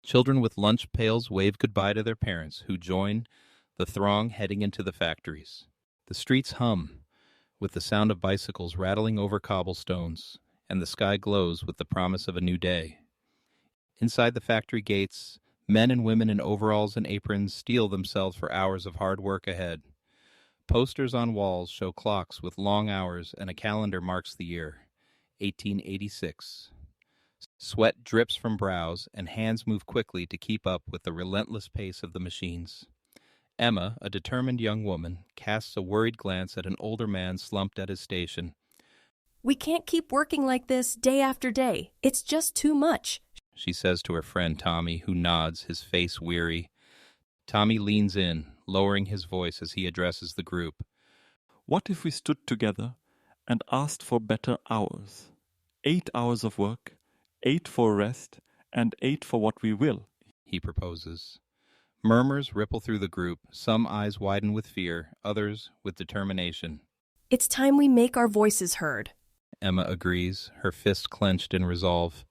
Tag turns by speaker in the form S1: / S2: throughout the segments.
S1: Children with lunch pails wave goodbye to their parents, who join the throng heading into the factories. The streets hum, with the sound of bicycles rattling over cobblestones, and the sky glows with the promise of a new day. Inside the factory gates, men and women in overalls and aprons steel themselves for hours of hard work ahead. Posters on walls show clocks with long hours, and a calendar marks the year, 1886. Sweat drips from brows, and hands move quickly to keep up with the relentless pace of the machines. Emma, a determined young woman, casts a worried glance at an older man slumped at his station.
S2: "We can't keep working like this day after day. It's just too much,"
S1: she says to her friend Tommy, who nods, his face weary. Tommy leans in, lowering his voice as he addresses the group.
S3: "What if we stood together and asked for better hours? 8 hours of work, 8 for rest, and 8 for what we will,"
S1: he proposes. Murmurs ripple through the group, some eyes widen with fear, others with determination.
S2: "It's time we make our voices heard,"
S1: Emma agrees, her fist clenched in resolve.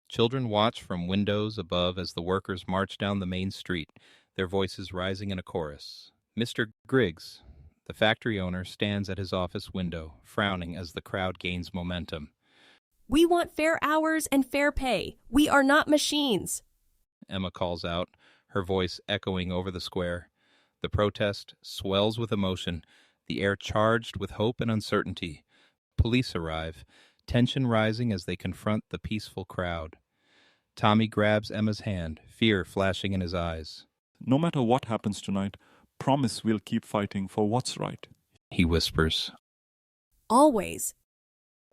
S1: Children watch from windows above as the workers march down the main street, their voices rising in a chorus. Mr. Griggs, the factory owner, stands at his office window, frowning as the crowd gains momentum.
S2: "We want fair hours and fair pay. We are not machines,"
S1: Emma calls out, her voice echoing over the square. The protest swells with emotion, the air charged with hope and uncertainty. Police arrive, tension rising as they confront the peaceful crowd. Tommy grabs Emma's hand, fear flashing in his eyes.
S3: "No matter what happens tonight, promise we'll keep fighting for what's right,"
S1: he whispers.
S2: "Always,"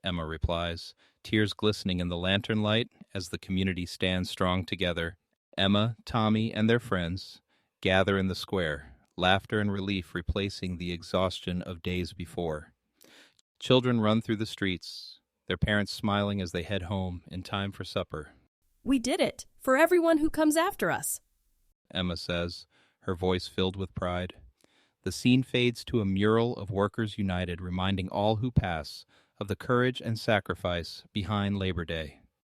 S1: Emma replies, tears glistening in the lantern light as the community stands strong together. Emma, Tommy, and their friends gather in the square, laughter and relief replacing the exhaustion of days before. Children run through the streets, their parents smiling as they head home in time for supper.
S2: "We did it, for everyone who comes after us,"
S1: Emma says, her voice filled with pride. The scene fades to a mural of workers united, reminding all who pass of the courage and sacrifice behind Labor Day.